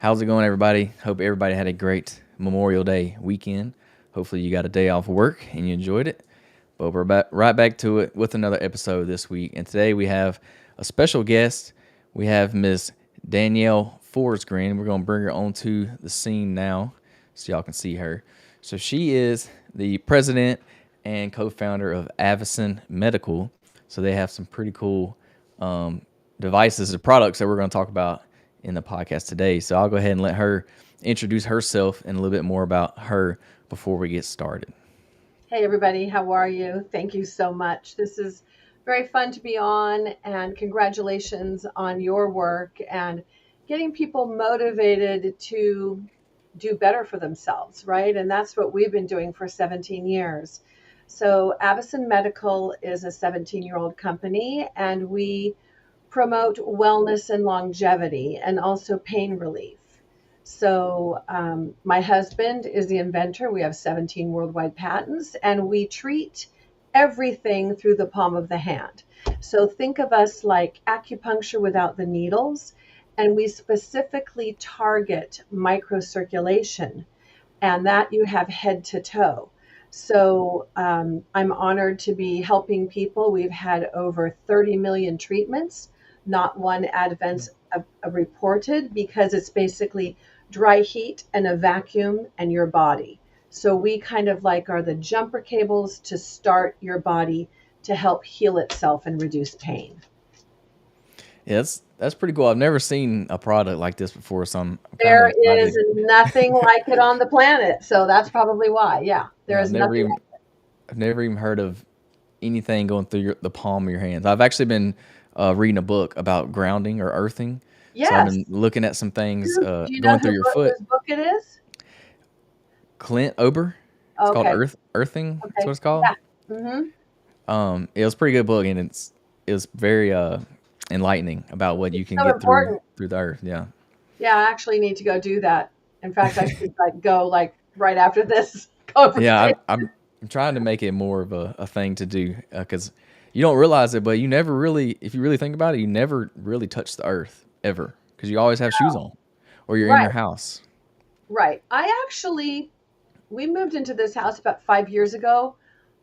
How's it going, everybody? Hope everybody had a great Memorial Day weekend. Hopefully, you got a day off of work and you enjoyed it. But we're right back to it with another episode this week. And today we have a special guest. We have Miss Danielle Forsgren. We're going to bring her onto the scene now so y'all can see her. So she is the president and co-founder of Avacen Medical. So they have some pretty cool devices or products that we're going to talk about in the podcast today. So I'll go ahead and let her introduce herself and a little bit more about her before we get started. Hey everybody, how are you? Thank you so much. This is very fun to be on, and congratulations on your work and getting people motivated to do better for themselves, right? And that's what we've been doing for 17 years. So Avacen Medical is a 17-year-old company, and we promote wellness and longevity and also pain relief. So my husband is the inventor. We have 17 worldwide patents, and we treat everything through the palm of the hand. So think of us like acupuncture without the needles, and we specifically target microcirculation, and that you have head to toe. So I'm honored to be helping people. We've had over 30 million treatments, not one advent reported, because it's basically dry heat and a vacuum and your body. So we kind of like are the jumper cables to start your body to help heal itself and reduce pain. Yeah, that's pretty cool. I've never seen a product like this before, so I'm there is nothing like it on the planet. So that's probably why. Yeah, there is nothing like it. I've never even heard of anything going through the palm of your hands. I've actually been reading a book about grounding or earthing. Yes. So I've been looking at some things Do you going through your foot. Whose book it is? Clint Ober. It's called Earthing. Okay. That's what it's called. Yeah. Mm-hmm. It was a pretty good book, and it was very enlightening about what you can get through the earth. Yeah. Yeah, I actually need to go do that. In fact, I should go right after this conversation. Yeah, I'm trying to make it more of a thing to do because you don't realize it, but you never really, if you really think about it, you never really touch the earth ever because you always have shoes on or you're in your house. Right. We moved into this house about 5 years ago,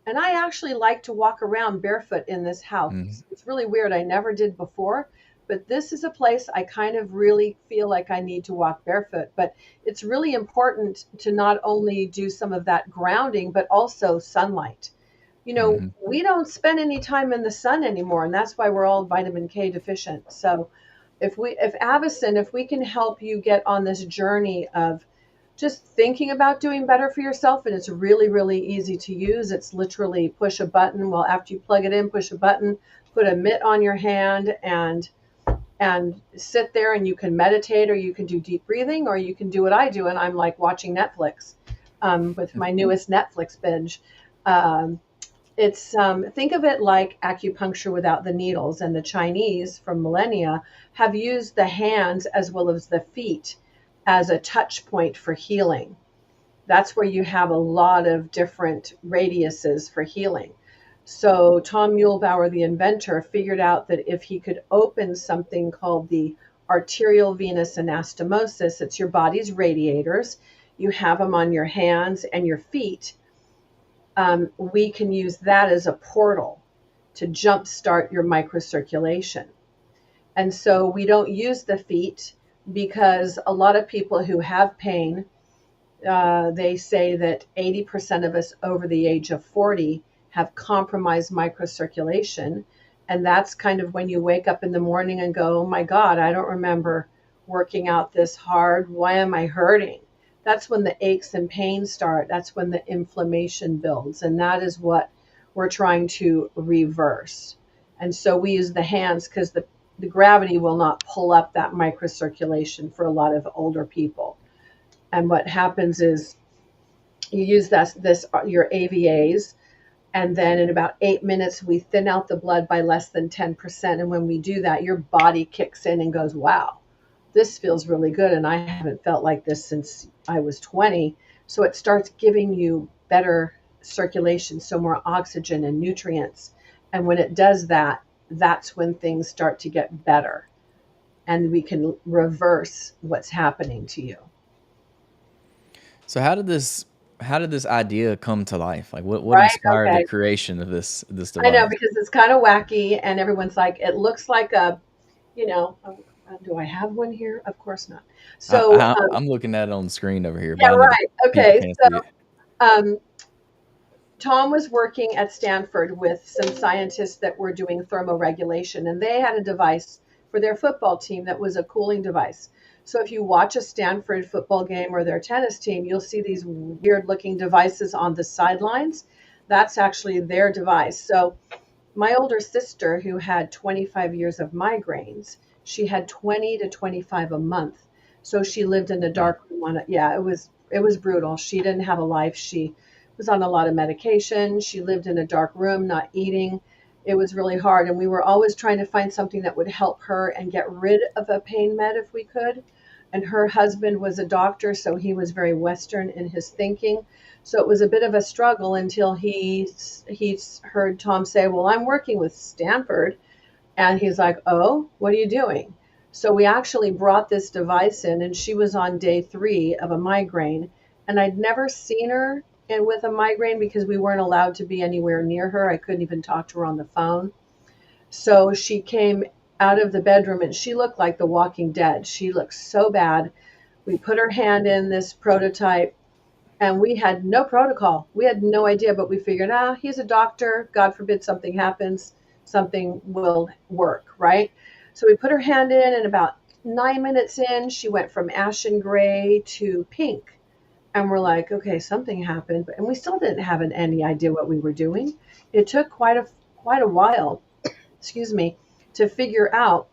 and I actually like to walk around barefoot in this house. Mm-hmm. It's really weird. I never did before, but this is a place I kind of really feel like I need to walk barefoot. But it's really important to not only do some of that grounding, but also sunlight. You know, mm-hmm. we don't spend any time in the sun anymore, and that's why we're all vitamin K deficient. So if Avacen, if we can help you get on this journey of just thinking about doing better for yourself, and it's really, really easy to use. It's literally push a button. Well, after you plug it in, push a button, put a mitt on your hand, and sit there, and you can meditate, or you can do deep breathing, or you can do what I do, and I'm like watching Netflix with my newest Netflix binge. Think of it like acupuncture without the needles, and the Chinese from millennia have used the hands as well as the feet as a touch point for healing. That's where you have a lot of different radiuses for healing. So Tom Muehlbauer, the inventor, figured out that if he could open something called the arterial venous anastomosis, it's your body's radiators, you have them on your hands and your feet, we can use that as a portal to jumpstart your microcirculation. And so we don't use the feet because a lot of people who have pain, they say that 80% of us over the age of 40 have compromised microcirculation. And that's kind of when you wake up in the morning and go, oh my God, I don't remember working out this hard. Why am I hurting? That's when the aches and pains start. That's when the inflammation builds. And that is what we're trying to reverse. And so we use the hands because the gravity will not pull up that microcirculation for a lot of older people. And what happens is you use your AVAs, and then in about 8 minutes, we thin out the blood by less than 10%. And when we do that, your body kicks in and goes, wow, this feels really good. And I haven't felt like this since I was 20. So it starts giving you better circulation, so more oxygen and nutrients. And when it does that, that's when things start to get better. and we can reverse what's happening to you. So how did this idea come to life? Like what Right? inspired the Okay. creation of this I know, device? because it's kind of wacky, and everyone's like, it looks like a, do I have one here? Of course not. I, So, I I'm looking at it on the screen over here, yeah, but I know the right. people Okay. can't So, see it. um, Tom was working at Stanford with some scientists that were doing thermoregulation, and they had a device for their football team that was a cooling device. So if you watch a Stanford football game or their tennis team, you'll see these weird looking devices on the sidelines. That's actually their device. So my older sister, who had 25 years of migraines, she had 20 to 25 a month. So she lived in a Wow. dark room on it. Yeah, it was brutal. She didn't have a life. She was on a lot of medication. She lived in a dark room, not eating. It was really hard. And we were always trying to find something that would help her and get rid of a pain med if we could. And her husband was a doctor, so he was very Western in his thinking. So it was a bit of a struggle until he heard Tom say, "Well, I'm working with Stanford," and he's like, "Oh, what are you doing?" So we actually brought this device in, and she was on day 3 of a migraine, and I'd never seen her with a migraine because we weren't allowed to be anywhere near her. I couldn't even talk to her on the phone. So she came out of the bedroom, and she looked like the Walking Dead. She looked so bad. We put her hand in this prototype, and we had no protocol. We had no idea, but we figured, he's a doctor. God forbid something happens, something will work, right? So we put her hand in, and about 9 minutes in, she went from ashen gray to pink. And we're like, okay, something happened, and we still didn't have any idea what we were doing. It took quite a while, excuse me, to figure out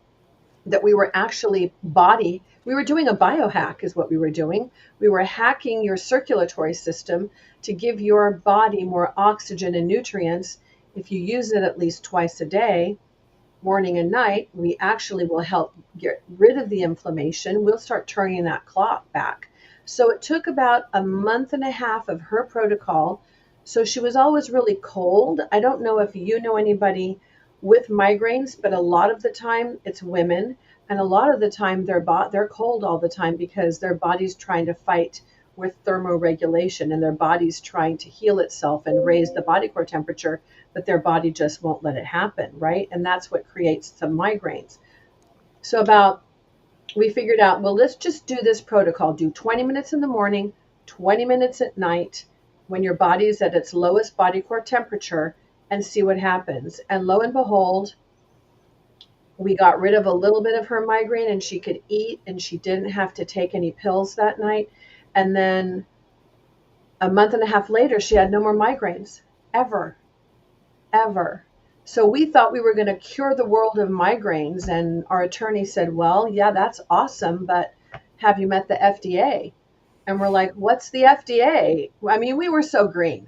that we were actually we were doing a biohack is what we were doing. We were hacking your circulatory system to give your body more oxygen and nutrients. If you use it at least twice a day, morning and night, we actually will help get rid of the inflammation. We'll start turning that clock back. So it took about a month and a half of her protocol. So she was always really cold. I don't know if you know anybody with migraines, but a lot of the time it's women, and a lot of the time they're cold all the time because their body's trying to fight with thermoregulation, and their body's trying to heal itself and raise the body core temperature, but their body just won't let it happen, right? And that's what creates some migraines. So we figured out, well, let's just do this protocol. Do 20 minutes in the morning, 20 minutes at night when your body's at its lowest body core temperature, and see what happens. And lo and behold, we got rid of a little bit of her migraine, and she could eat, and she didn't have to take any pills that night. And then a month and a half later, she had no more migraines ever, ever. So we thought we were going to cure the world of migraines. And our attorney said, well, yeah, that's awesome, but have you met the FDA? And we're like, what's the FDA? I mean, we were so green.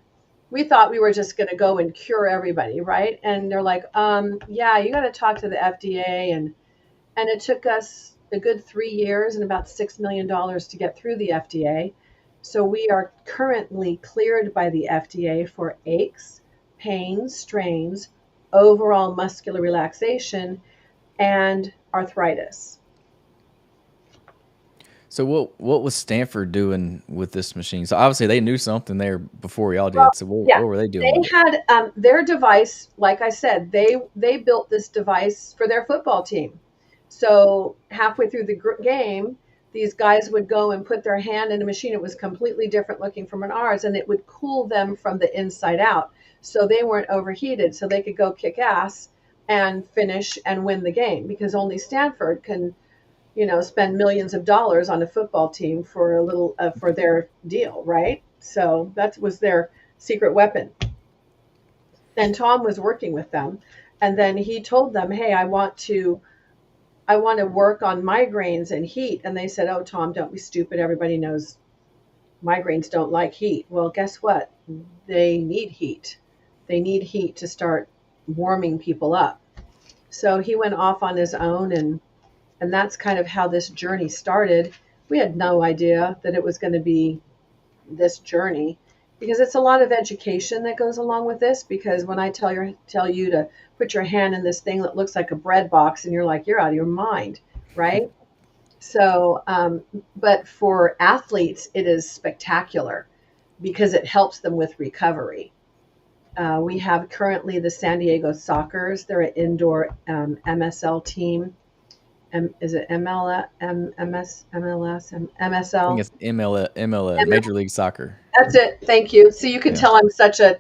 We thought we were just going to go and cure everybody, right? And they're like, yeah, you got to talk to the FDA. And it took us a good 3 years and about $6 million to get through the FDA. So we are currently cleared by the FDA for aches, pains, strains, overall muscular relaxation, and arthritis. So what was Stanford doing with this machine? So obviously they knew something there before y'all did. So Yeah, what were they doing they with it? had their device. Like I said, they built this device for their football team. So halfway through the game, these guys would go and put their hand in a machine. It was completely different looking from an ours, and it would cool them from the inside out, so they weren't overheated, so they could go kick ass and finish and win the game. Because only Stanford can, spend millions of dollars on a football team for a little for their deal, right? So that was their secret weapon. And Tom was working with them, and then he told them, "Hey, I want to work on migraines and heat." And they said, "Oh, Tom, don't be stupid. Everybody knows migraines don't like heat." Well, guess what? They need heat. They need heat to start warming people up. So he went off on his own, and that's kind of how this journey started. We had no idea that it was going to be this journey, because it's a lot of education that goes along with this. Because when I tell you to put your hand in this thing that looks like a bread box, and you're like, you're out of your mind, right? So, but for athletes, it is spectacular because it helps them with recovery. We have currently the San Diego Sockers. They're an indoor MSL team. Is it ML, MS, MLS, I think MSL? it's MLL, Major League Soccer. That's it. Thank you. So you can Yeah. tell I'm such a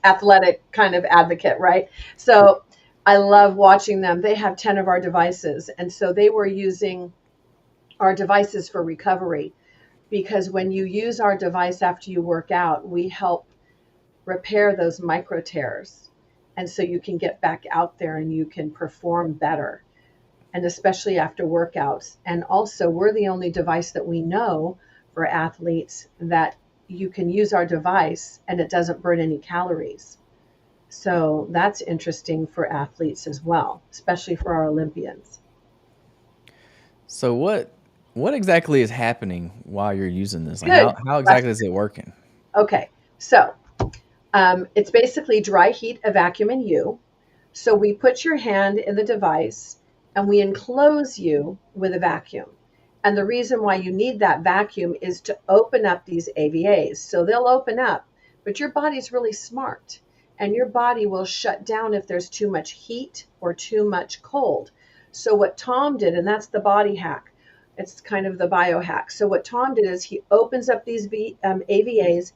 athletic kind of advocate, right? So I love watching them. They have 10 of our devices. And so they were using our devices for recovery because when you use our device after you work out, we help repair those micro tears. And so you can get back out there and you can perform better, and especially after workouts. And also, we're the only device that we know for athletes that you can use our device and it doesn't burn any calories. So that's interesting for athletes as well, especially for our Olympians. So what exactly is happening while you're using this? Like Good how exactly is question. it working? Okay, so it's basically dry heat, a vacuum in you. So we put your hand in the device and we enclose you with a vacuum. And the reason why you need that vacuum is to open up these AVAs. So they'll open up, but your body's really smart and your body will shut down if there's too much heat or too much cold. So what Tom did, and that's the body hack, it's kind of the biohack. So what Tom did is he opens up these AVAs,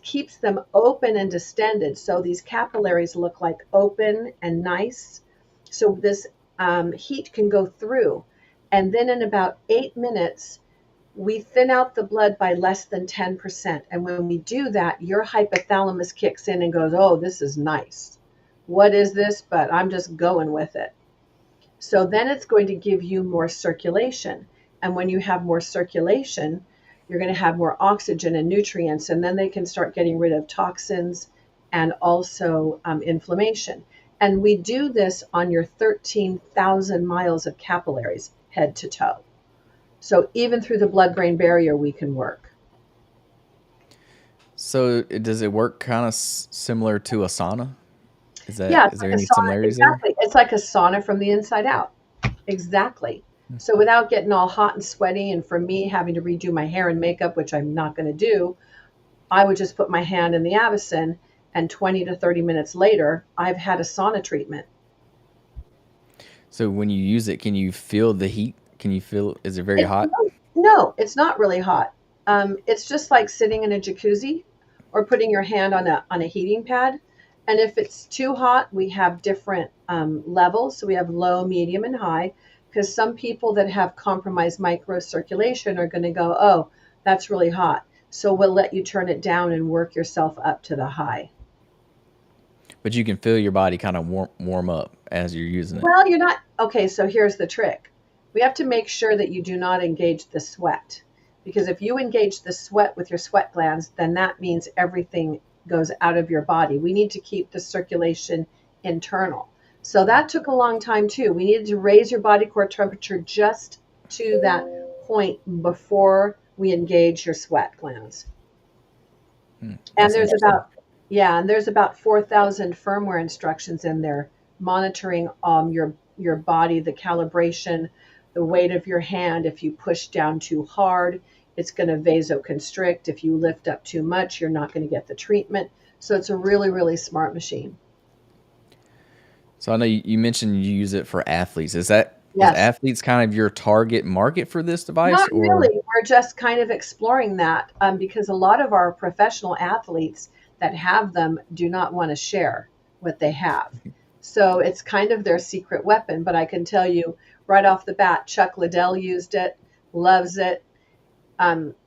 keeps them open and distended. So these capillaries look like open and nice. So this heat can go through. And then in about 8 minutes, we thin out the blood by less than 10%. And when we do that, your hypothalamus kicks in and goes, oh, this is nice. What is this? But I'm just going with it. So then it's going to give you more circulation. And when you have more circulation, you're going to have more oxygen and nutrients, and then they can start getting rid of toxins and also inflammation. And we do this on your 13,000 miles of capillaries, head to toe. So even through the blood-brain barrier, we can work. So does it work kind of similar to a sauna? Yeah, it's Is there like a any sauna. similarities there? Exactly. It's like a sauna from the inside out. Exactly. So without getting all hot and sweaty, and for me having to redo my hair and makeup, which I'm not going to do, I would just put my hand in the Avacen, and 20 to 30 minutes later, I've had a sauna treatment. So when you use it, can you feel the heat? Can you feel? Is it very It, hot? no, it's not really hot. It's just like sitting in a jacuzzi or putting your hand on a heating pad. And if it's too hot, we have different levels. So we have low, medium, and high. Because some people that have compromised microcirculation are going to go, oh, that's really hot. So we'll let you turn it down and work yourself up to the high. But you can feel your body kind of warm up as you're using it. Well, you're not. Okay, so here's the trick. We have to make sure that you do not engage the sweat. Because if you engage the sweat with your sweat glands, then that means everything goes out of your body. We need to keep the circulation internal. So that took a long time too. We needed to raise your body core temperature just to that point before we engage your sweat glands. And That's there's interesting. about, yeah, and there's about 4,000 firmware instructions in there monitoring your body, the calibration, the weight of your hand. If you push down too hard, it's going to vasoconstrict. If you lift up too much, you're not going to get the treatment. So it's a really, really smart machine. So I know you mentioned you use it for athletes. Is Yes. athletes kind of your target market for this device, Not or really. We're just kind of exploring that because a lot of our professional athletes that have them do not want to share what they have. So it's kind of their secret weapon. But I can tell you right off the bat, Chuck Liddell used it, loves it.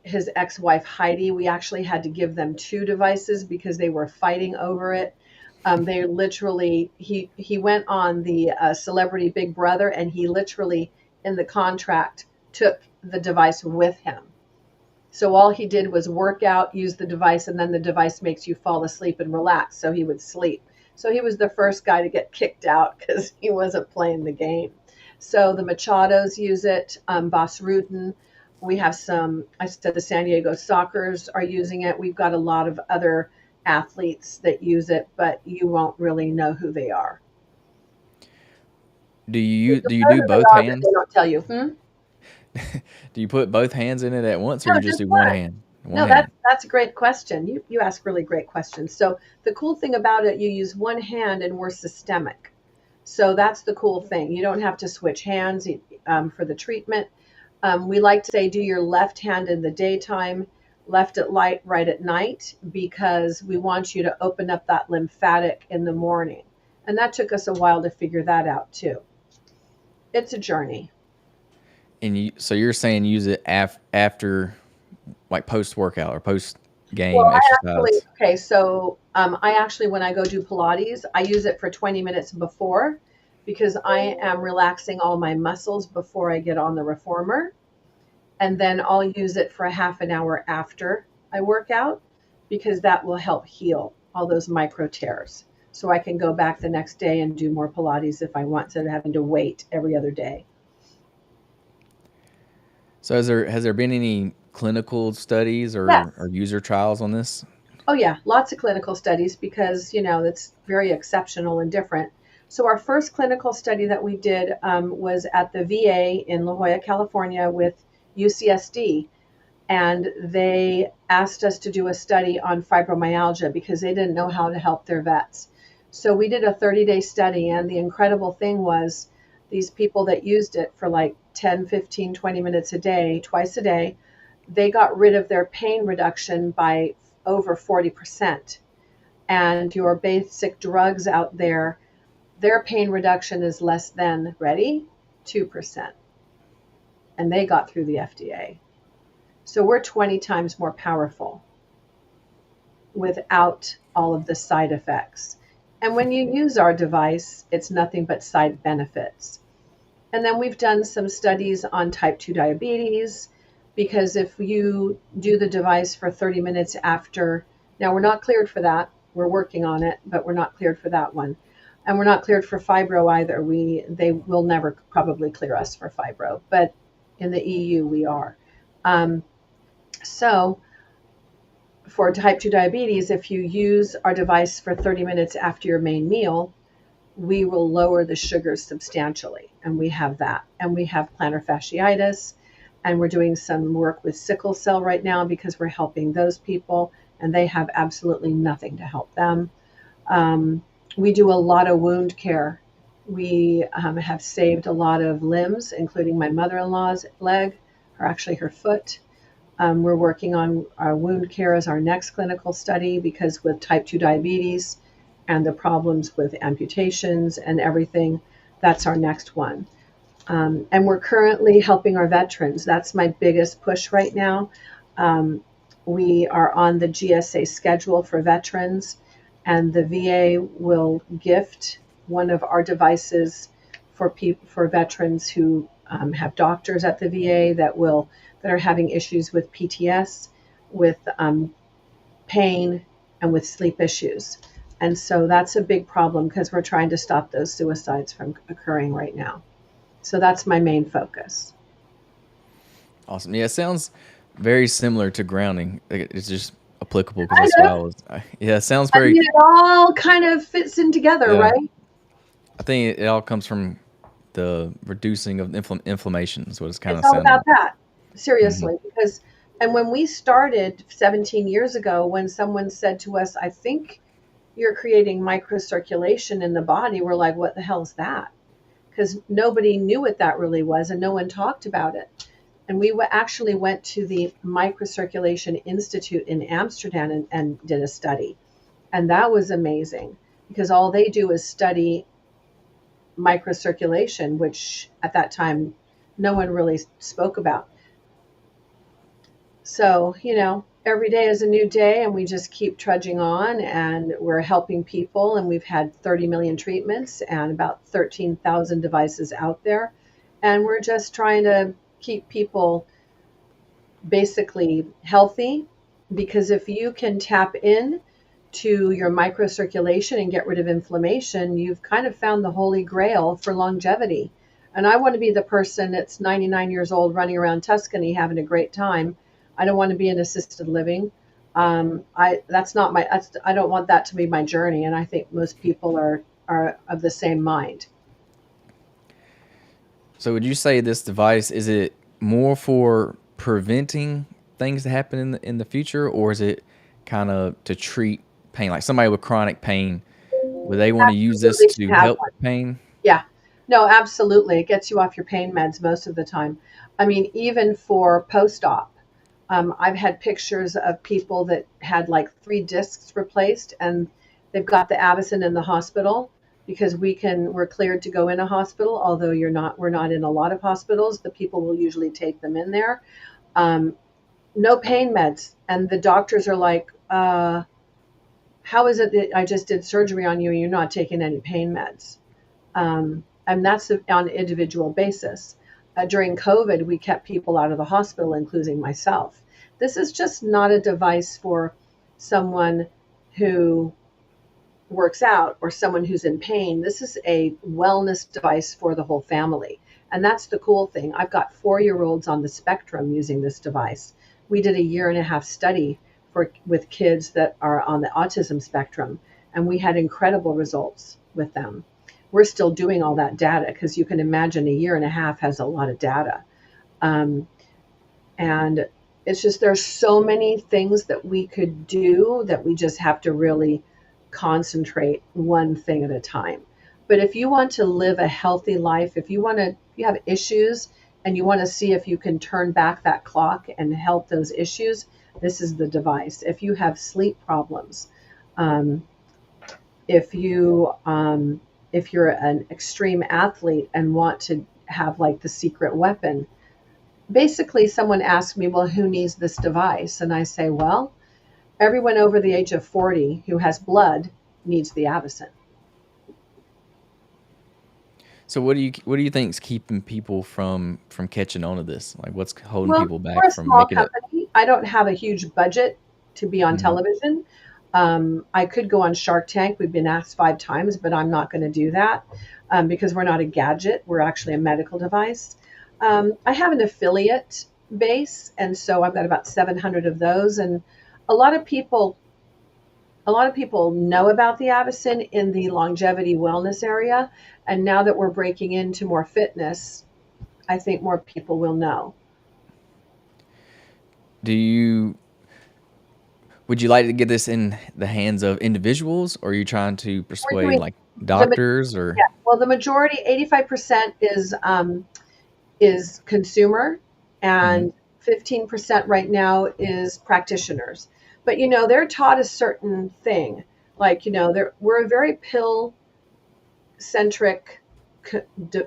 His ex-wife Heidi, we actually had to give them two devices because they were fighting over it. They literally, he went on the Celebrity Big Brother, and he literally in the contract took the device with him. So all he did was work out, use the device, and then the device makes you fall asleep and relax. So he would sleep. So he was the first guy to get kicked out because he wasn't playing the game. So the Machados use it, Boss Rudin. We have some, I said the San Diego Sockers are using it. We've got a lot of other athletes that use it, but you won't really know who they are. do You you know do who they both are, but they hands? don't tell you. Hmm? Do you put both hands in it at once, or No, you just just do one one. hand? One No, hand. that's a great question. You ask really great questions. So the cool thing about it, you use one hand and we're systemic. So that's the cool thing. You don't have to switch hands for the treatment. We like to say do your left hand in the daytime, left at light, right at night, because we want you to open up that lymphatic in the morning. And that took us a while to figure that out too. It's a journey. And so you're saying use it after, like post workout or post Well, game I actually, exercise. okay, so I actually, when I go do Pilates, I use it for 20 minutes before because I am relaxing all my muscles before I get on the reformer. And then I'll use it for a half an hour after I work out because that will help heal all those micro tears. So I can go back the next day and do more Pilates if I want instead of having to wait every other day. So has there been any clinical studies or Yes. user trials on this? Oh, yeah, lots of clinical studies because, it's very exceptional and different. So, our first clinical study that we did was at the VA in La Jolla, California, with UCSD. And they asked us to do a study on fibromyalgia because they didn't know how to help their vets. So, we did a 30-day study. And the incredible thing was these people that used it for like 10, 15, 20 minutes a day, twice a day, they got rid of their pain reduction by over 40%. And your basic drugs out there, their pain reduction is less than, ready? 2%. And they got through the FDA. So we're 20 times more powerful without all of the side effects. And when you use our device, it's nothing but side benefits. And then we've done some studies on type 2 diabetes because if you do the device for 30 minutes after, now we're not cleared for that. We're working on it, but we're not cleared for that one. And we're not cleared for fibro either. They will never probably clear us for fibro, but in the EU we are. Um, so for type 2 diabetes, if you use our device for 30 minutes after your main meal, we will lower the sugars substantially. And we have that. And we have plantar fasciitis. And we're doing some work with sickle cell right now because we're helping those people. And they have absolutely nothing to help them. We do a lot of wound care. We have saved a lot of limbs, including my mother in law's leg, or actually her foot. We're working on our wound care as our next clinical study because with type 2 diabetes, and the problems with amputations and everything. That's our next one. And we're currently helping our veterans. That's my biggest push right now. We are on the GSA schedule for veterans, and the VA will gift one of our devices for veterans who have doctors at the VA that are having issues with PTS, with pain, and with sleep issues. And so that's a big problem because we're trying to stop those suicides from occurring right now. So that's my main focus. Awesome. Yeah, it sounds very similar to grounding. It's just applicable because Kind that's what of. yeah, it sounds I very, mean, it all kind of fits in together, yeah. right? I think it all comes from the reducing of inflammation is what it's kind It's of all sounding. about that. Hmm. Seriously. And when we started 17 years ago, when someone said to us, I think you're creating microcirculation in the body, we're like, what the hell is that? Because nobody knew what that really was and no one talked about it. And we actually went to the Microcirculation Institute in Amsterdam and did a study. And that was amazing because all they do is study microcirculation, which at that time no one really spoke about. So, every day is a new day and we just keep trudging on and we're helping people. And we've had 30 million treatments and about 13,000 devices out there. And we're just trying to keep people basically healthy because if you can tap in to your microcirculation and get rid of inflammation, you've kind of found the holy grail for longevity. And I want to be the person that's 99 years old running around Tuscany having a great time. I don't want to be in assisted living. That's not my. I don't want that to be my journey. And I think most people are of the same mind. So would you say this device, is it more for preventing things to happen in the future, or is it kind of to treat pain? Like somebody with chronic pain, would they want to use this Absolutely should to have help one. pain? Yeah. No, absolutely. It gets you off your pain meds most of the time. I mean, even for post-op, I've had pictures of people that had like 3 discs replaced, and they've got the Avacen in the hospital because we're cleared to go in a hospital, although we're not in a lot of hospitals. The people will usually take them in there. Um, no pain meds. And the doctors are like, how is it that I just did surgery on you and you're not taking any pain meds? And that's on an individual basis. During COVID, we kept people out of the hospital, including myself. This is just not a device for someone who works out or someone who's in pain. This is a wellness device for the whole family. And that's the cool thing. I've got 4-year-olds on the spectrum using this device. We did a 1.5-year study with kids that are on the autism spectrum, and we had incredible results with them. We're still doing all that data because you can imagine a 1.5 years has a lot of data. Um, and it's just there's so many things that we could do that we just have to really concentrate one thing at a time. But if you want to live a healthy life, if you have issues and you want to see if you can turn back that clock and help those issues, this is the device. If you have sleep problems, um, if you if you're an extreme athlete and want to have like the secret weapon, basically someone asked me, well, who needs this device? And I say, well, everyone over the age of 40 who has blood needs the Avacen. So what do you think is keeping people from catching on to this? Like what's holding Well, people we're back a from small making it? company. I don't have a huge budget to be on Mhm. television. I could go on Shark Tank. We've been asked 5 times, but I'm not going to do that because we're not a gadget. We're actually a medical device. I have an affiliate base, and so I've got about 700 of those. And a lot of people, a lot of people know about the Avacen in the longevity wellness area, and now that we're breaking into more fitness, I think more people will know. Do you would you like to get this in the hands of individuals, or are you trying to We're persuade doing like the doctors or Yeah, well, the majority, 85% is consumer, Mhm. and 15% right now is practitioners. But they're taught a certain thing. Like, we're a very pill centric.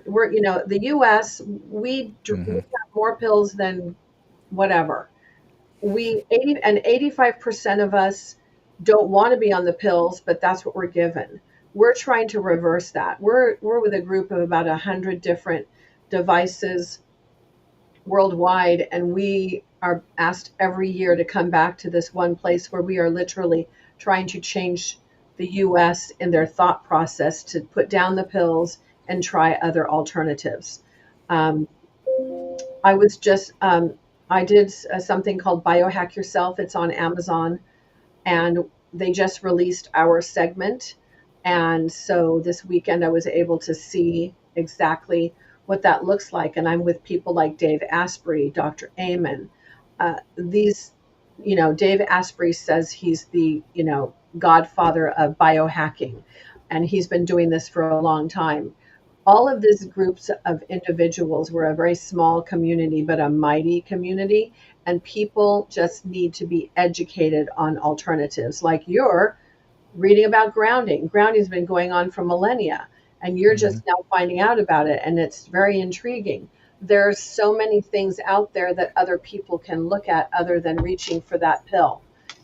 We're, the US, we Mhm. have more pills than whatever. We 80 and 85% of us don't want to be on the pills, but that's what we're given. We're trying to reverse that. We're with a group of about 100 different devices worldwide, and we are asked every year to come back to this one place where we are literally trying to change the US in their thought process to put down the pills and try other alternatives. Um, I was just I did something called Biohack Yourself. It's on Amazon, and they just released our segment. And so this weekend I was able to see exactly what that looks like. And I'm with people like Dave Asprey, Dr. Amen. These, Dave Asprey says he's the, godfather of biohacking, and he's been doing this for a long time. All of these groups of individuals were a very small community, but a mighty community. And people just need to be educated on alternatives. Like you're reading about grounding. Grounding's been going on for millennia, and you're Mhm. just now finding out about it. And it's very intriguing. There's so many things out there that other people can look at other than reaching for that pill.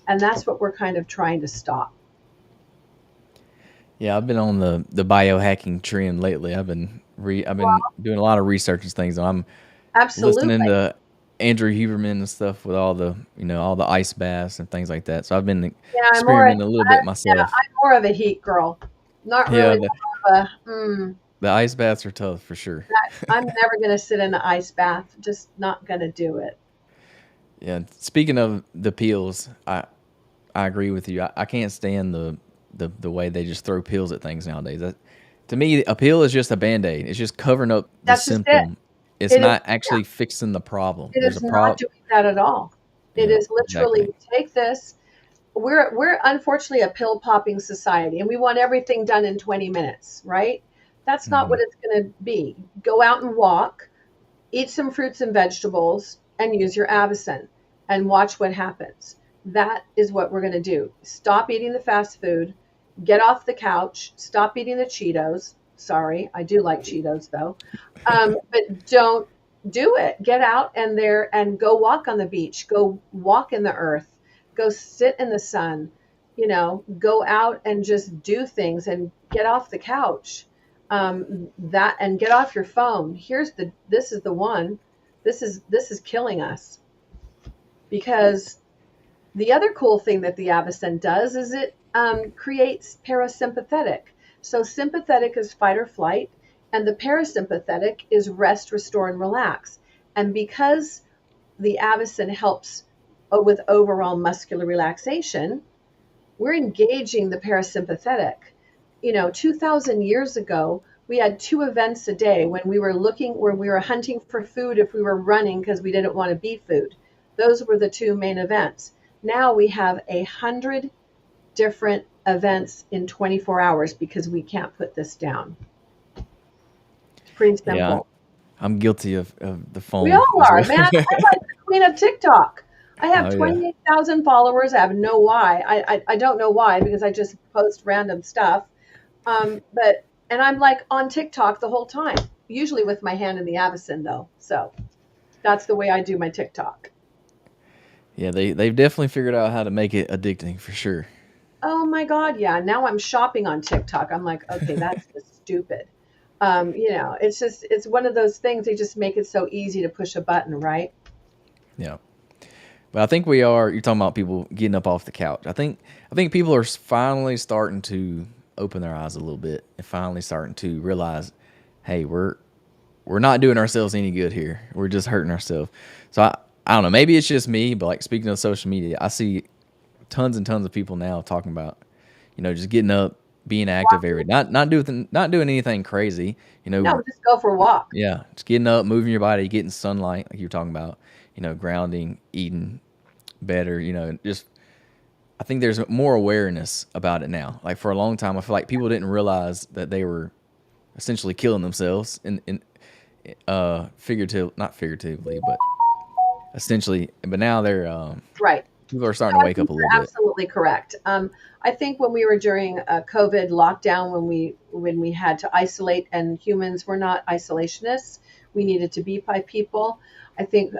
And that's what we're kind of trying to stop. Yeah, I've been on the biohacking trend lately. I've been doing a lot of research and things. And I'm listening Absolutely. to Andrew Huberman and stuff with all the all the ice baths and things like that. So I've been Yeah, experimenting a little bit yeah, myself. I'm more of a heat girl. Not Yeah, really more of a, the ice baths are tough for sure. I'm never going to sit in an ice bath. Just not going to do it. Yeah, speaking of the peels, I agree with you. I can't stand the way they just throw pills at things nowadays. To me, a pill is just a band-aid. It's just covering up the That's just it. symptom. it's It is, not actually fixing the problem. it There's a is not problem. doing that at all. It Yeah, is literally, exactly. we take this. We're unfortunately a pill popping society, and we want everything done in 20 minutes, right? That's not what Mhm. it's going to be. Go out and walk, eat some fruits and vegetables, and use your Avacen and watch what happens. That is what we're going to do. Stop eating the fast food, get off the couch, stop eating the Cheetos. Sorry, I do like Cheetos though. But don't do it. Get out and there and go walk on the beach, go walk in the earth, go sit in the sun, go out and just do things and get off the couch, that and get off your phone. This is the one. This is killing us, because the other cool thing that the Avacen does is it creates parasympathetic. So sympathetic is fight or flight, and the parasympathetic is rest, restore, and relax. And because the Avacen helps with overall muscular relaxation, we're engaging the parasympathetic. 2,000 years ago, we had two events a day when we were hunting for food, if we were running because we didn't want to be food. Those were the two main events. Now we have 100 different events in 24 hours because we can't put this down. It's pretty Yeah, simple. I'm guilty of the We phone all as are, well. man. I'm like the queen of TikTok. I have Oh yeah. 28,000 followers. I have no why. I don't know why, because I just post random stuff. But and I'm like on TikTok the whole time, usually with my hand in the Avacen though. So that's the way I do my TikTok. Yeah, they've definitely figured out how to make it addicting for sure. Oh my God, yeah. Now I'm shopping on TikTok. I'm like, okay, that's just stupid. It's one of those things. They just make it so easy to push a button, right? Yeah. But I think we are. You're talking about people getting up off the couch. I think people are finally starting to open their eyes a little bit and finally starting to realize, hey, we're not doing ourselves any good here. We're just hurting ourselves. So I don't know. Maybe it's just me, but like speaking of social media, I see tons and tons of people now talking about, just getting up, being active every not doing anything crazy. No, just go for a walk. Yeah, just getting up, moving your body, getting sunlight, like you were talking about. Grounding, eating better. Just I think there's more awareness about it now. Like for a long time, I feel like people didn't realize that they were essentially killing themselves in figurative, not figuratively, but essentially. But now they're Right. people are starting No, to I wake up think a little you're bit. absolutely correct. I think when we were during COVID lockdown, when we had to isolate, and humans were not isolationists, we needed to be by people. I think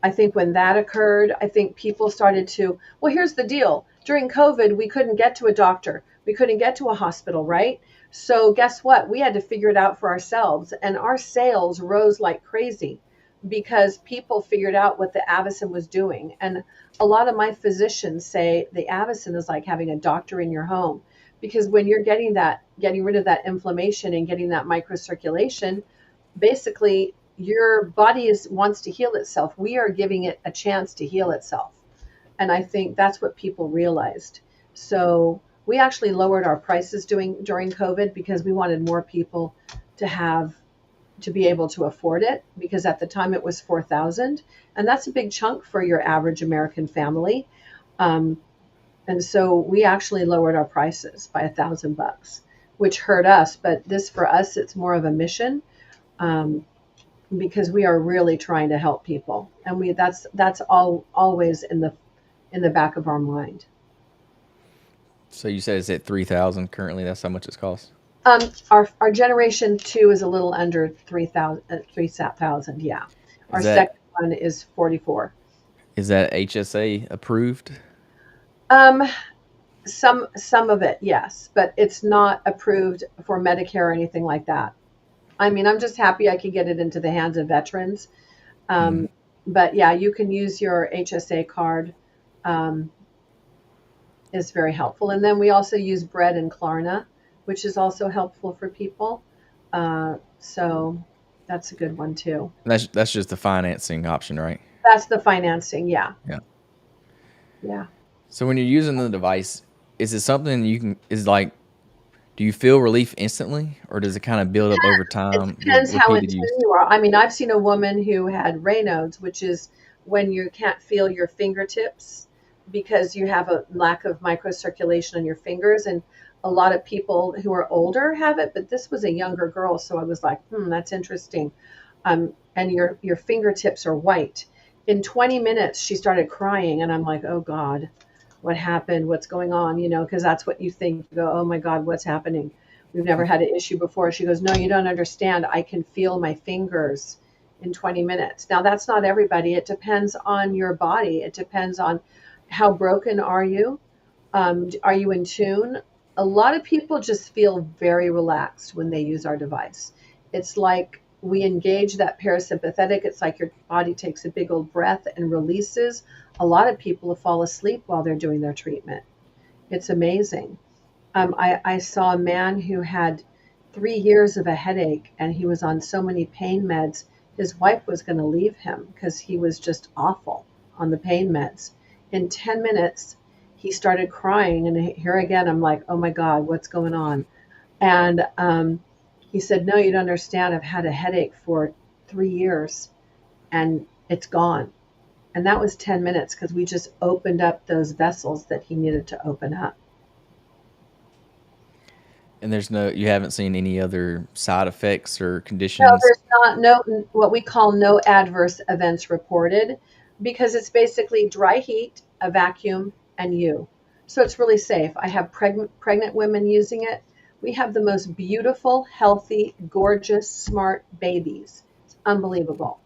I think when that occurred, I think people started to. Well, here's the deal: during COVID, we couldn't get to a doctor, we couldn't get to a hospital, right? So guess what? We had to figure it out for ourselves, and our sales rose like crazy because people figured out what the Avacen was doing. And a lot of my physicians say the Avacen is like having a doctor in your home, because when you're getting rid of that inflammation and getting that microcirculation, basically your body wants to heal itself. We are giving it a chance to heal itself. And I think that's what people realized. So we actually lowered our prices during COVID because we wanted more people to be able to afford it, because at the time it was 4,000, and that's a big chunk for your average American family. Um, and so we actually lowered our prices by $1,000, which hurt us. But this, for us, it's more of a mission, um, because we are really trying to help people, and that's all always in the back of our mind. So you said it's at 3,000 currently. That's how much it's cost. Our generation two is a little under 3,000, 3,000. Yeah, Is our that second one is 44. is that HSA approved? Um, some of it, yes, but it's not approved for Medicare or anything like that. I mean, I'm just happy I could get it into the hands of veterans. Mm. Um, but yeah, you can use your HSA card. Um, is very helpful. And then we also use Bread and Klarna, which is also helpful for people. So that's a good one too. That's just the financing option, right? That's the financing. Yeah. Yeah. Yeah. So when you're using the device, is it something you can is like Do you feel relief instantly, or does it kind of build up over It time with depends how in repeated tune use? you are. I mean, I've seen a woman who had Raynaud's, which is when you can't feel your fingertips because you have a lack of microcirculation on your fingers. And a lot of people who are older have it, but this was a younger girl. So I was like, that's interesting. And your fingertips are white. In 20 minutes, she started crying, and I'm like, oh God, what happened? What's going on? Because that's what you think. You go, oh my God, what's happening? We've never had an issue before. She goes, no, you don't understand. I can feel my fingers in 20 minutes. Now, that's not everybody. It depends on your body. It depends on how broken are you. Are you in tune? A lot of people just feel very relaxed when they use our device. It's like we engage that parasympathetic. It's like your body takes a big old breath and releases. A lot of people fall asleep while they're doing their treatment. It's amazing. I saw a man who had 3 years of a headache, and he was on so many pain meds. His wife was going to leave him because he was just awful on the pain meds. In 10 minutes, he started crying. And here again, I'm like, oh my God, what's going on? And he said, no, you don't understand. I've had a headache for 3 years and it's gone. And that was 10 minutes because we just opened up those vessels that he needed to open up. And you haven't seen any other side effects or No, conditions? there's not no what we call no adverse events reported because it's basically dry heat, a vacuum, and you. So it's really safe. I have pregnant women using it. We have the most beautiful, healthy, gorgeous, smart babies. It's unbelievable.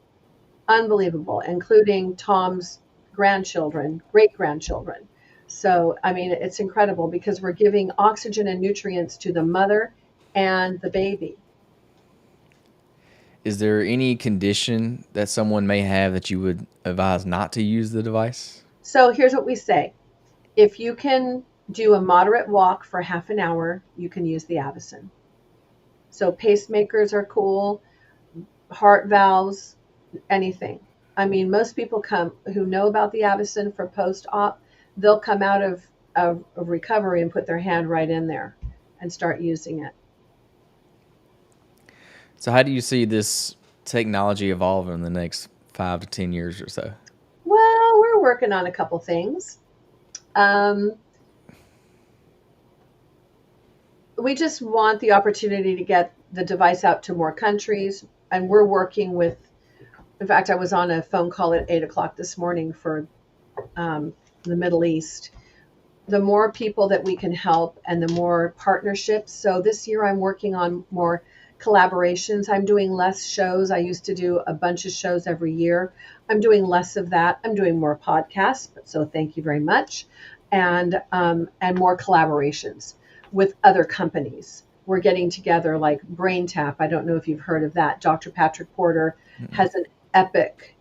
Unbelievable, including Tom's grandchildren, great grandchildren. So, I mean, it's incredible because we're giving oxygen and nutrients to the mother and the baby. Is there any condition that someone may have that you would advise not to use the device? So, here's what we say: if you can do a moderate walk for half an hour, you can use the Avacen. So, pacemakers are cool, heart valves, anything. I mean, most people come who know about the Avacen for post-op, they'll come out of recovery and put their hand right in there and start using it. So, how do you see this technology evolving in the next 5 to 10 years or so? Well, we're working on a couple things. Um, we just want the opportunity to get the device out to more countries, and we're working with. In fact, I was on a phone call at 8 o'clock this morning for the Middle East. The more people that we can help and the more partnerships. So this year I'm working on more collaborations. I'm doing less shows. I used to do a bunch of shows every year. I'm doing less of that. I'm doing more podcasts. So thank you very much, and more collaborations with other companies. We're getting together like Brain Tap. I don't know if you've heard of that. Dr. Patrick Porter has an epic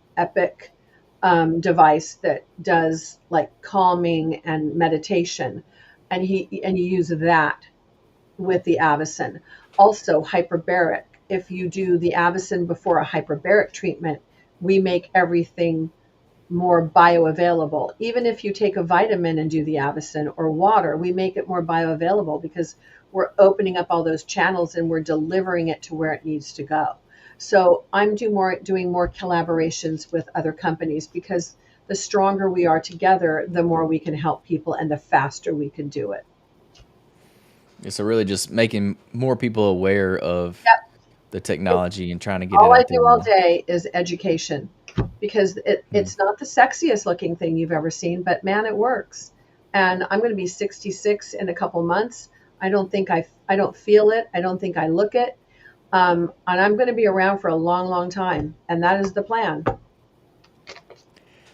device that does like calming and meditation, and you use that with the Avacen. Also, hyperbaric. If you do the Avacen before a hyperbaric treatment, we make everything more bioavailable. Even if you take a vitamin and do the Avacen or water, we make it more bioavailable because we're opening up all those channels and we're delivering it to where it needs to go. So I'm doing more collaborations with other companies because the stronger we are together, the more we can help people and the faster we can do it. Yeah, so, really just making more people aware of Yep. the technology and trying to get it All I out there do all more. day is education because Mm. it's not the sexiest looking thing you've ever seen, but man, it works. And I'm going to be 66 in a couple months. I don't feel it. I don't think I look it. And I'm going to be around for a long, long time. And that is the plan.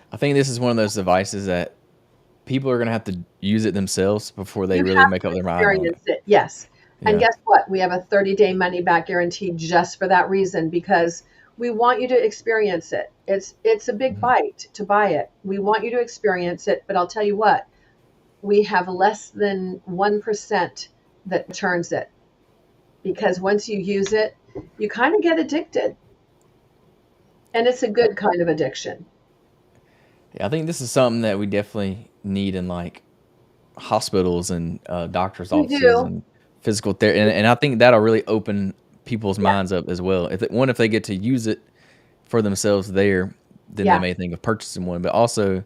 I think this is one of those devices that people are going to have to use it themselves before they You really have make to up their mind on it. experience it. Yes. And Yeah. guess what? We have a 30-day money back guarantee just for that reason because we want you to experience it. It's a big Mhm. bite to buy it. We want you to experience it, but I'll tell you what, we have less than 1% that returns it because once you use it, you kind of get addicted. And it's a good kind of addiction. Yeah, I think this is something that we definitely need in like hospitals and doctors' We offices do. and physical therapy, and I think that'll really open people's Yeah, minds up as well. If they get to use it for themselves there, then they yeah. may think of purchasing one. But also,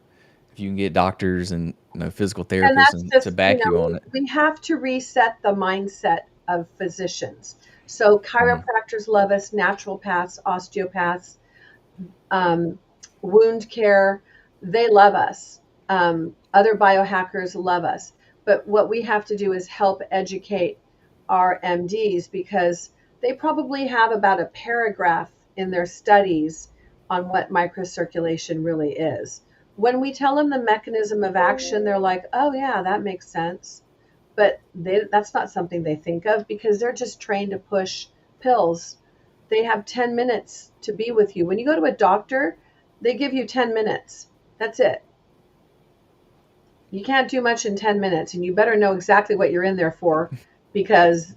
if you can get doctors and physical And therapists that's and to just, back you on it. we have to reset the mindset of physicians. So Mhm. chiropractors love us, naturopaths, osteopaths, um, wound care, they love us. Other biohackers love us. But what we have to do is help educate our MDs, because they probably have about a paragraph in their studies on what microcirculation really is. When we tell them the mechanism of action, they're like, oh, yeah, that makes sense. But that's not something they think of, because they're just trained to push pills. They have 10 minutes to be with you. When you go to a doctor, they give you 10 minutes. That's it. You can't do much in 10 minutes, and you better know exactly what you're in there for, because,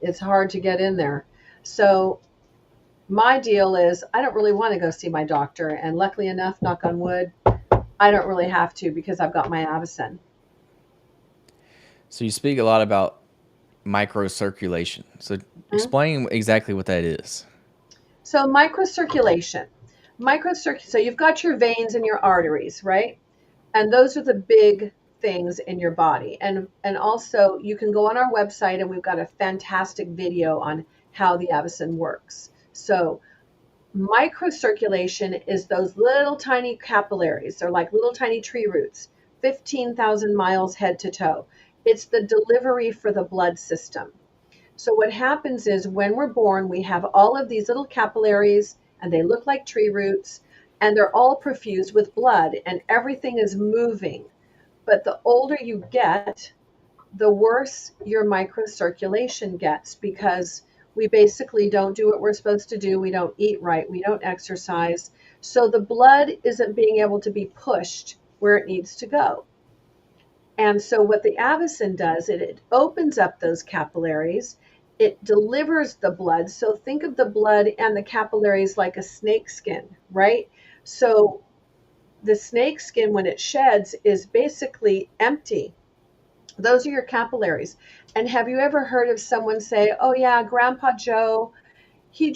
it's hard to get in there. So, my deal is I don't really want to go see my doctor. And luckily enough, knock on wood, I don't really have to, because I've got my Avacen. So you speak a lot about microcirculation. So explain exactly what that is. So microcirculation. So you've got your veins and your arteries, right? And those are the big things in your body. And also you can go on our website, and we've got a fantastic video on how the Avacen works. So microcirculation is those little tiny capillaries. They're like little tiny tree roots, 15,000 miles head to toe. It's the delivery for the blood system. So what happens is when we're born, we have all of these little capillaries, and they look like tree roots, and they're all perfused with blood, and everything is moving. But the older you get, the worse your microcirculation gets, because we basically don't do what we're supposed to do. We don't eat right. We don't exercise. So the blood isn't being able to be pushed where it needs to go. And so what the Avacen does, it opens up those capillaries. It delivers the blood. So think of the blood and the capillaries like a snake skin, right? So the snake skin, when it sheds, is basically empty. Those are your capillaries. And have you ever heard of someone say, "Oh yeah, Grandpa Joe, he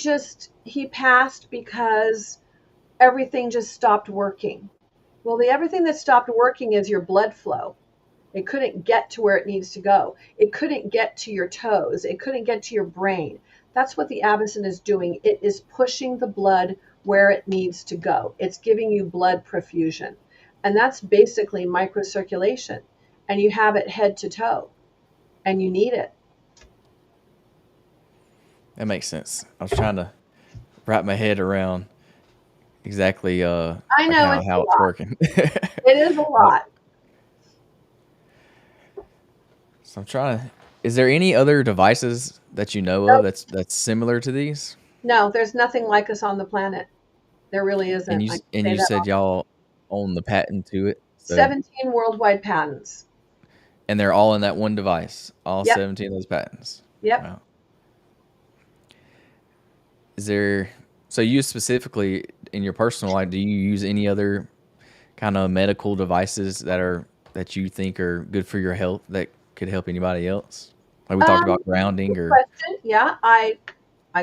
passed because everything just stopped working." Well, the everything that stopped working is your blood flow. It couldn't get to where it needs to go. It couldn't get to your toes. It couldn't get to your brain. That's what the Avacen is doing. It is pushing the blood where it needs to go. It's giving you blood perfusion. And that's basically microcirculation. And you have it head to toe, and you need it. That makes sense. I was trying to wrap my head around exactly I like know it's a how it's lot. working. It is a But lot. so I'm trying to. Is there any other devices that you know of Nope. that's similar to these? No, there's nothing like us on the planet. There really isn't. I can And say you that. said y'all own the patent to it. So 17 worldwide patents. and they're all in that one device. All Yep. 17 of those patents. Yep. Wow. Is there so you specifically in your personal life, do you use any other kind of medical devices that you think are good for your health that could help anybody else? Like we talked about grounding Good or question. Yeah, I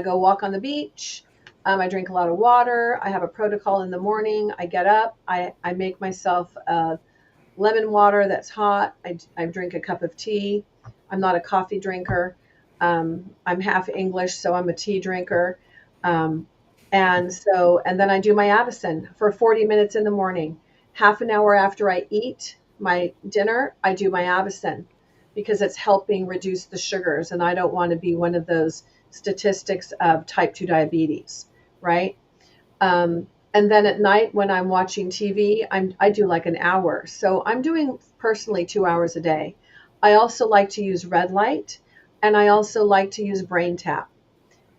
go walk on the beach. I drink a lot of water. I have a protocol in the morning. I get up. I make myself lemon water that's hot. I drink a cup of tea. I'm not a coffee drinker. I'm half English, so I'm a tea drinker. Um, and then I do my Avacen for 40 minutes in the morning. Half an hour after I eat my dinner, I do my Avacen, because it's helping reduce the sugars. And I don't want to be one of those statistics of type 2 diabetes, right? And then at night when I'm watching TV, I do like an hour. So I'm doing personally 2 hours a day. I also like to use red light, and I also like to use brain tap.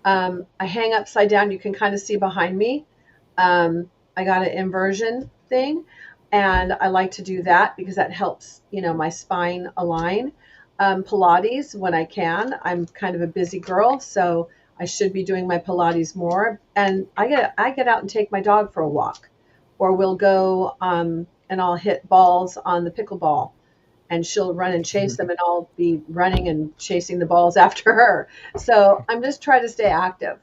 I hang upside down. You can kind of see behind me. I got an inversion thing, and I like to do that because that helps, my spine align. Pilates when I can. I'm kind of a busy girl, so I should be doing my Pilates more. And I get out and take my dog for a walk, or we'll go and I'll hit balls on the pickleball. and she'll run and chase them, and I'll be running and chasing the balls after her. So I'm just trying to stay active.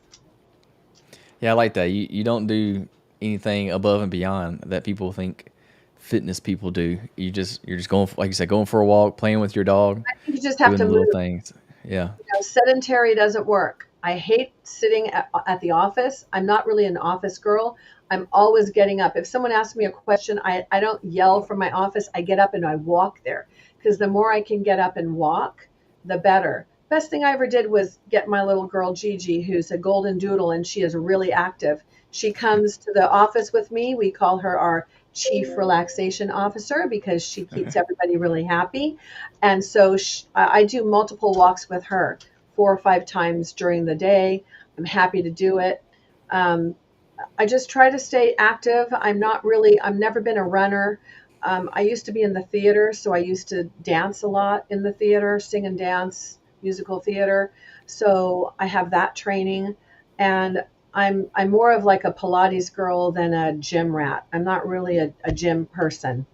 Yeah, I like that. You don't do anything above and beyond that people think fitness people do. You're just going, like you said, going for a walk, playing with your dog, I think you just have doing to the little move. things. Yeah. Sedentary doesn't work. I hate sitting at the office. I'm not really an office girl. I'm always getting up. If someone asks me a question, I don't yell from my office. I get up and I walk there, because the more I can get up and walk, the better. Best thing I ever did was get my little girl Gigi, who's a golden doodle, and she is really active. She comes to the office with me. We call her our chief relaxation officer because she keeps everybody really happy. And so I do multiple walks with her 4 or 5 times during the day. I'm happy to do it. Um, I just try to stay active. I've never been a runner. I used to be in the theater, so I used to dance a lot in the theater, sing and dance, musical theater. So I have that training, and I'm more of like a Pilates girl than a gym rat. I'm not really a gym person.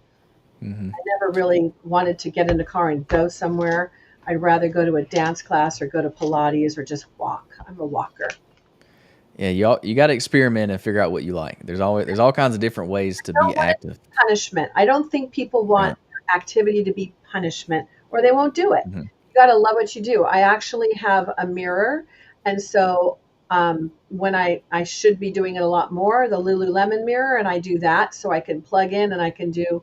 Hmm. I never really wanted to get in a car and go somewhere. I'd rather go to a dance class or go to Pilates or just walk. I'm a walker. Yeah, you got to experiment and figure out what you like. There's all kinds of different ways to I don't be want it to active. be punishment. I don't think people Right. want activity to be punishment, or they won't do it. Hmm. You got to love what you do. I actually have a mirror, and so when I should be doing it a lot more, the Lululemon mirror, and I do that so I can plug in and I can do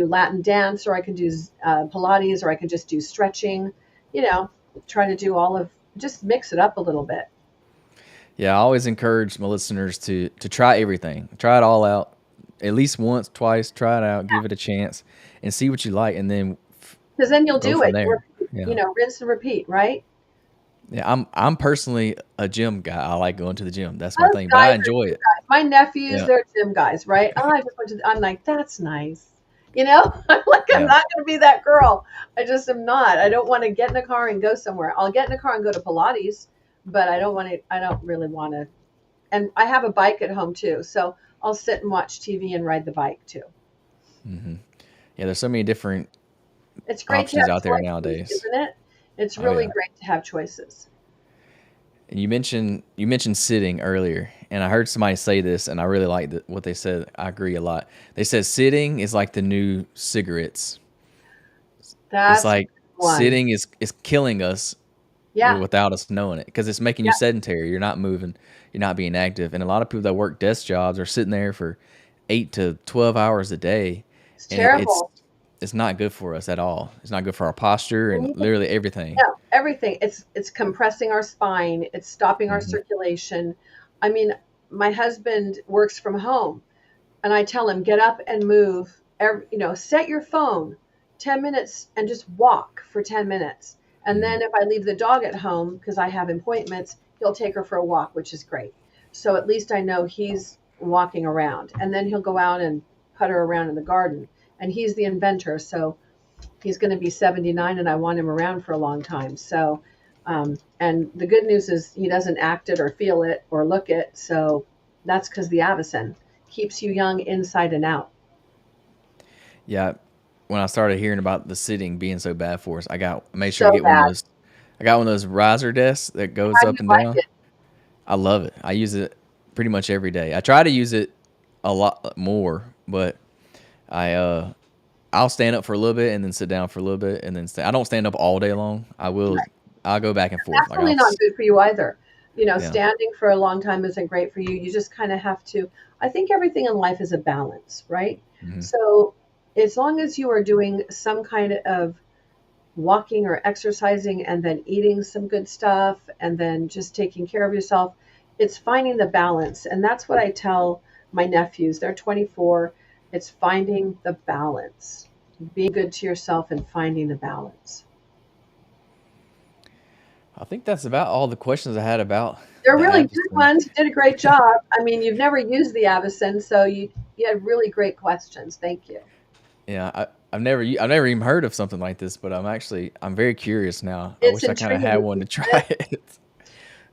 Latin dance, or I can do Pilates, or I can just do stretching. You know, try to do just mix it up a little bit. Yeah, I always encourage my listeners to try everything, try it all out, at least once, twice. Try it out, give it a chance, and see what you like, and then Because then you'll go do from it. there. Repeat, Yeah. rinse and repeat, right? Yeah, I'm personally a gym guy. I like going to the gym. That's my Most thing, but I guys are enjoy gym it. guys. My nephews, Yeah. they're gym guys, right? Oh, I just went to. I'm like, that's nice. I'm like, I'm Yeah. not going to be that girl. I just am not. I don't want to get in a car and go somewhere. I'll get in a car and go to Pilates, but I don't want to. I don't really want to. And I have a bike at home too, so I'll sit and watch TV and ride the bike too. Hmm. Yeah, there's so many different It's great to options have out there choices, nowadays. isn't it? It's Oh really yeah. great to have choices. And you mentioned sitting earlier, and I heard somebody say this, and I really liked what they said. I agree a lot. They said sitting is like the new cigarettes. It's That's a like good one. sitting is killing us Yeah, without us knowing it because it's making you yeah. sedentary. You're not moving. You're not being active. And a lot of people that work desk jobs are sitting there for 8 to 12 hours a day, It's and terrible. it's not good for us at all. It's not good for our posture and literally everything. No, everything. It's compressing our spine. It's stopping our Hmm. circulation. I mean, my husband works from home, and I tell him, get up and move. Set your phone 10 minutes and just walk for 10 minutes. And Hmm. then if I leave the dog at home because I have appointments, he'll take her for a walk, which is great. So at least I know he's walking around. And then he'll go out and putter around in the garden. And he's the inventor, so he's going to be 79, and I want him around for a long time. So, and the good news is he doesn't act it or feel it or look it. So that's because the Avacen keeps you young inside and out. Yeah, when I started hearing about the sitting being so bad for us, made sure to So get one of bad. those. I got one of those riser desks that goes How do up you and like down. it? I love it. I use it pretty much every day. I try to use it a lot more, but I I'll stand up for a little bit and then sit down for a little bit and then I don't stand up all day long. I'll go back and forth. That's really not good for you either. Yeah. Standing for a long time isn't great for you. You just kind of have to. I think everything in life is a balance, right? Hmm. So as long as you are doing some kind of walking or exercising and then eating some good stuff and then just taking care of yourself, it's finding the balance. And that's what I tell my nephews. They're 24. It's finding the balance, being good to yourself and finding the balance. I think that's about all the questions I had about They're the really good Avacen. ones. You did a great job. I mean, you've never used the Avacen, so you had really great questions. Thank you. Yeah, I've never even heard of something like this, but I'm very curious now. I It's wish I kind of had intriguing, one to isn't try it? it.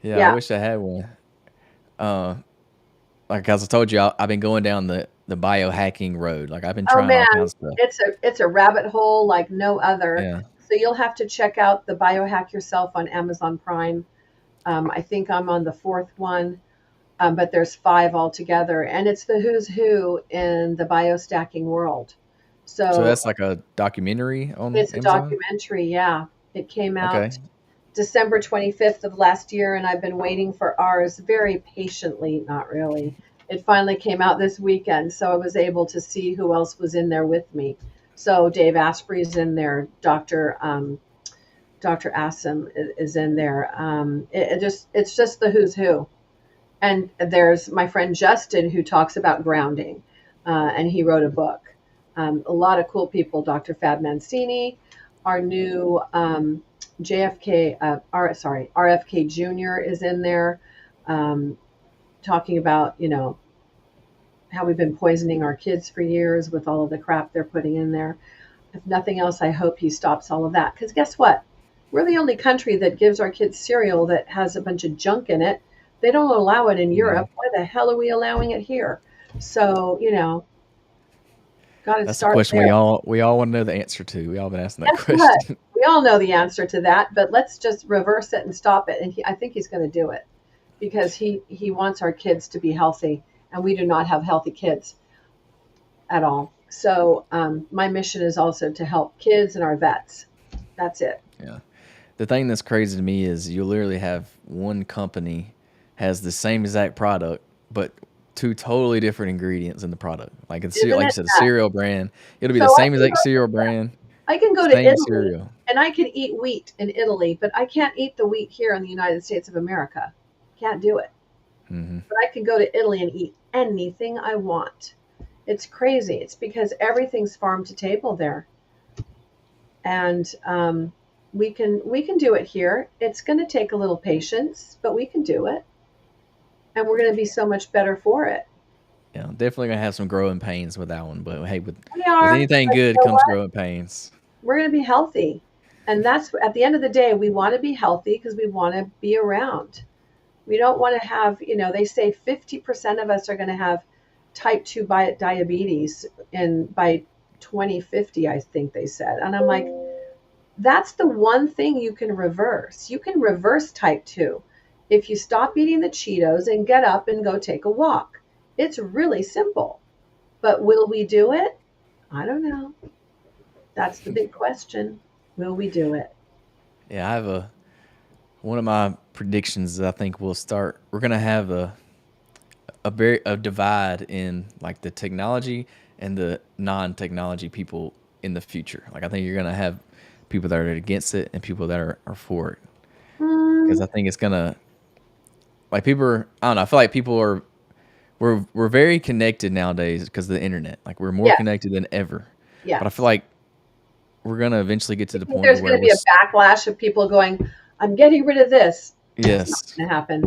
Yeah, I Yeah. wish I had one. Uh, like as I told you, I've been going down the the biohacking road. Like I've been Oh trying all man, kinds of stuff. it's a rabbit hole like no other. Yeah. So you'll have to check out the Biohack Yourself on Amazon Prime. I think I'm on the fourth one, but there's five altogether, and it's the who's who in the biostacking world. So So that's like a documentary on it's a Amazon. documentary. Yeah, it came Okay. out December 25th of last year, and I've been waiting for ours very patiently. Not really. It finally came out this weekend, so I was able to see who else was in there with me. So Dave Asprey's in there, Dr. Assam is in there. It's just the who's who. And there's my friend Justin who talks about grounding, and he wrote a book. A lot of cool people. Dr. Fab Mancini, our new JFK, RFK Jr. is in there, um, talking about how we've been poisoning our kids for years with all of the crap they're putting in there. If nothing else, I hope he stops all of that. Because guess what? We're the only country that gives our kids cereal that has a bunch of junk in it. They don't allow it in Mhm. Europe. Why the hell are we allowing it here? So, got to That's a start question there. we all want to know the answer to. We all been asking that Guess what? question. We all know the answer to that, but let's just reverse it and stop it. And I think he's going to do it because he wants our kids to be healthy, and we do not have healthy kids at all. So my mission is also to help kids and our vets. That's it. Yeah. The thing that's crazy to me is you literally have one company has the same exact product, but two totally different ingredients in the product. Like Isn't like you it said, a that? cereal brand. It'll be So the same exact cereal brand, I can go to same Italy cereal. and I can eat wheat in Italy, but I can't eat the wheat here in the United States of America. Can't do it. Hmm. But I can go to Italy and eat anything I want. It's crazy. It's because everything's farm to table there, and we can do it here. It's going to take a little patience, but we can do it, and we're going to be so much better for it. Yeah, definitely gonna have some growing pains with that one. But hey, We with are. anything But you good know comes what? growing pains. We're going to be healthy, and that's at the end of the day. We want to be healthy because we want to be around. We don't want to have, they say 50% of us are going to have type 2 diabetes in by 2050, I think they said. And I'm like, that's the one thing you can reverse. You can reverse type 2 if you stop eating the Cheetos and get up and go take a walk. It's really simple. But will we do it? I don't know. That's the big question. Will we do it? Yeah, I have one of my predictions is I think we're gonna have a divide in like the technology and the non-technology people in the future. Like I think you're gonna have people that are against it and people that are for it. Because Hmm. I think it's gonna like I don't know. I feel like people are we're very connected nowadays because of the internet. Like we're more Yes. connected than ever. But I feel Yes. like we're gonna eventually get to You the think point to there's where going to be a backlash of people going, I'm getting rid of this? It's not yes, going to happen.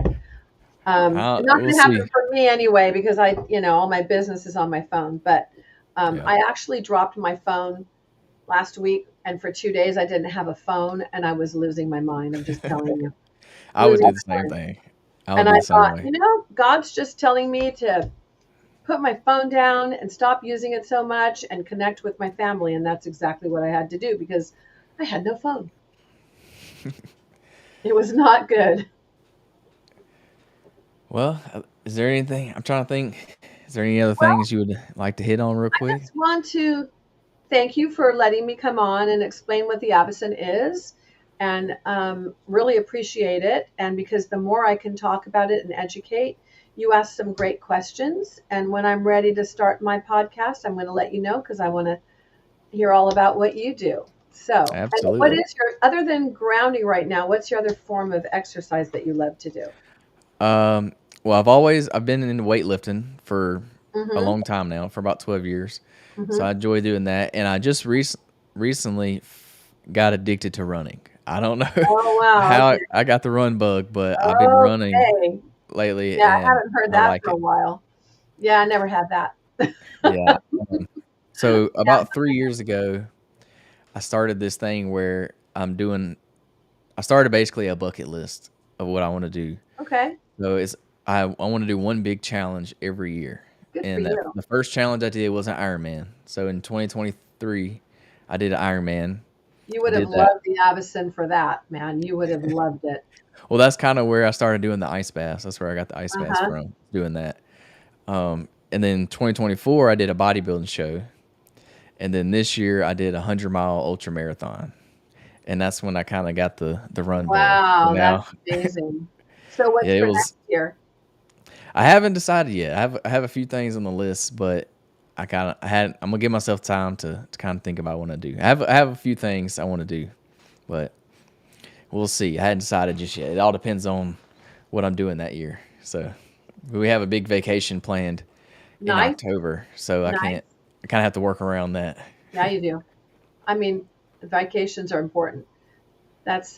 Not we'll going to happen see. for me anyway because all my business is on my phone. But Yeah, I actually dropped my phone last week, and for 2 days I didn't have a phone, and I was losing my mind. I'm just telling you, I would losing do the my same mind. thing. I would And be I the same thought, way. God's just telling me to put my phone down and stop using it so much and connect with my family, and that's exactly what I had to do because I had no phone. It was not good. Well, is there anything I'm trying to think? Is there any other Well, things you would like to hit on real I quick? just want to thank you for letting me come on and explain what the Avacen is, and really appreciate it. And because the more I can talk about it and educate, you asked some great questions. And when I'm ready to start my podcast, I'm going to let you know because I want to hear all about what you do. So, and what Absolutely. is other than grounding right now, what's your other form of exercise that you love to do? Um, well, I've been into weightlifting for a Mm-hmm. long time now, for about 12 years. So Mm-hmm. I enjoy doing that, and I just recently got addicted to running. I don't know Oh, wow. how Okay. I got the run bug, but I've been running Okay. lately, Yeah, I and haven't heard I that like for a it. while. Yeah, I never had that. Yeah. Um, so Yeah. about 3 years ago, I started this thing where I started basically a bucket list of what I want to do. Okay. So I want to do one big challenge every year. Good for and that you. the first challenge I did was an Ironman. So in 2023, I did an Ironman. You I would have did that. loved the Avacen for that, man. You would have loved it. Well, that's kind of where I started doing the ice baths. That's where I got the ice baths Uh-huh. from, doing that. And then 2024, I did a bodybuilding show. And then this year, I did a 100-mile ultra marathon. And that's when I kind of got the run bug. So Wow, that's now, amazing. So what's yeah, it for was. next year? I haven't decided yet. I have a few things on the list, but I'm gonna give myself time to kind of think about what I do. I have a few things I want to do, but we'll see. I hadn't decided just yet. It all depends on what I'm doing that year. So we have a big vacation planned in Nice, October, so nice. I kind of have to work around that. Yeah, you do. I mean, vacations are important. That's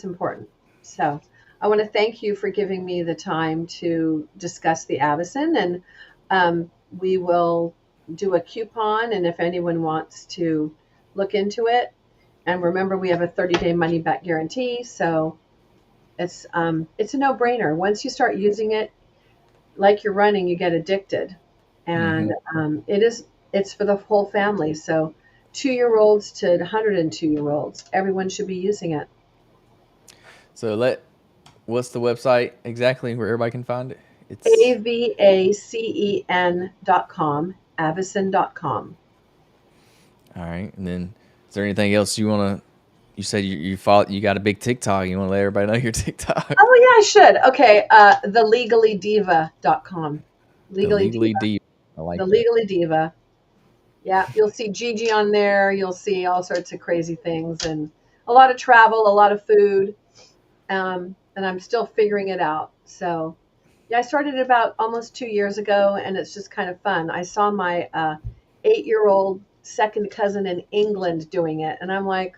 important. So I want to thank you for giving me the time to discuss the Avacen, and we will do a coupon. And if anyone wants to look into it, and remember, we have a 30-day money back guarantee, so it's a no-brainer. Once you start using it, like you're running, you get addicted, and Hmm. it's for the whole family. So 2-year-olds to 102-year-olds, everyone should be using it. So what's the website exactly where everybody can find it? It's Avacen.com, Avacen.com. all right. And then is there anything else you want to? You said you got a big TikTok. You want to let everybody know your TikTok. Oh yeah, I should. Okay, thelegally.diva.com. The Legally legally Diva. deep. I The like that. Legally Diva. Yeah, you'll see Gigi on there. You'll see all sorts of crazy things and a lot of travel, a lot of food. And I'm still figuring it out. So, yeah, I started about almost 2 years ago, and it's just kind of fun. I saw my 8-year-old second cousin in England doing it, and I'm like,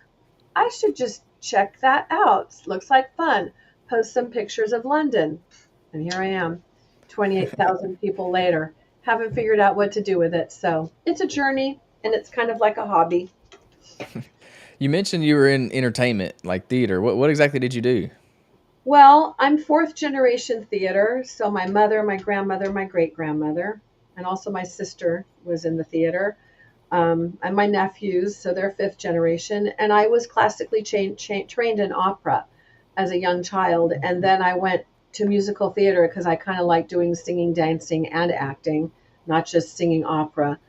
I should just check that out. Looks like fun. Post some pictures of London. And here I am, 28,000 people later. Haven't figured out what to do with it. So it's a journey and it's kind of like a hobby. You mentioned you were in entertainment, like theater. What exactly did you do? Well, I'm fourth generation theater. So my mother, my grandmother, my great grandmother, and also my sister was in the theater. And my nephews, so they're fifth generation. And I was classically trained in opera as a young child. And then I went to musical theater because I kind of like doing singing, dancing, and acting, not just singing opera.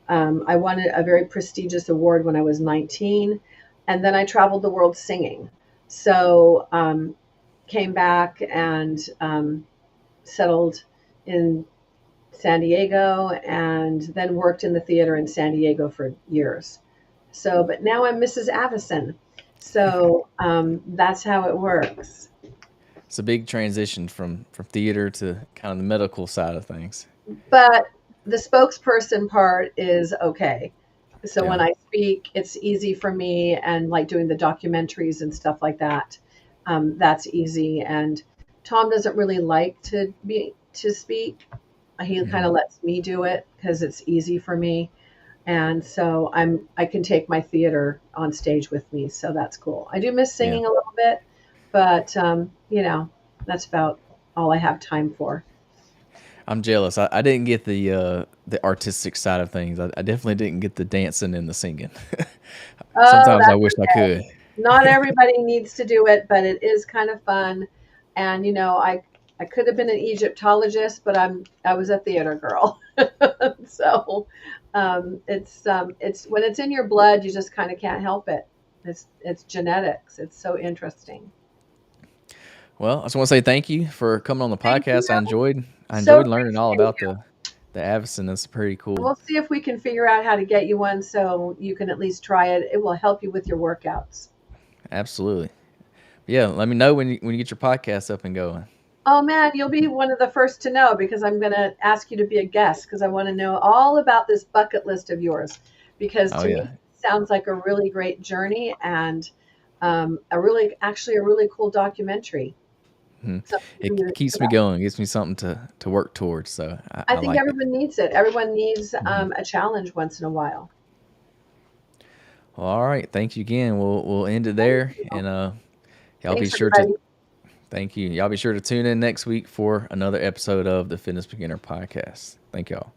I won a very prestigious award when I was 19. And then I traveled the world singing. So came back and settled in San Diego and then worked in the theater in San Diego for years. So, but now I'm Mrs. Avacen. So that's how it works. It's a big transition from theater to kind of the medical side of things. But the spokesperson part is okay. So Yeah. when I speak, it's easy for me, and like doing the documentaries and stuff like that, that's easy. And Tom doesn't really like to speak. He kind Hmm. of lets me do it because it's easy for me. And so I can take my theater on stage with me, so that's cool. I do miss Yeah. singing a little bit, but that's about all I have time for. I'm jealous. I didn't get the artistic side of things. I definitely didn't get the dancing and the singing. Oh, Sometimes I that's wish I okay. could. Not everybody needs to do it, but it is kind of fun. And I could have been an Egyptologist, but I was a theater girl. So it's when it's in your blood, you just kind of can't help it. It's genetics. It's so interesting. Well, I just want to say thank you for coming on the Thank you. podcast. I So enjoyed learning great all seeing about you. the Avacen. That's pretty cool. We'll see if we can figure out how to get you one so you can at least try it. It will help you with your workouts. Absolutely. Yeah, let me know when you get your podcast up and going. Oh man, you'll be one of the first to know because I'm going to ask you to be a guest because I want to know all about this bucket list of yours. Because Oh to me, yeah. it sounds like a really great journey and actually a really cool documentary. Mhm. Something for It you to think keeps me about. going. It gives me something to work towards. So I I think like it. everyone needs it. Everyone needs Mhm. a challenge once in a while. Well, all right. Thank you again. We'll end it Thank there, you. and y'all be Thanks, sure to everybody. thank you. Y'all be sure to tune in next week for another episode of the Fitness Beginner Podcast. Thank y'all.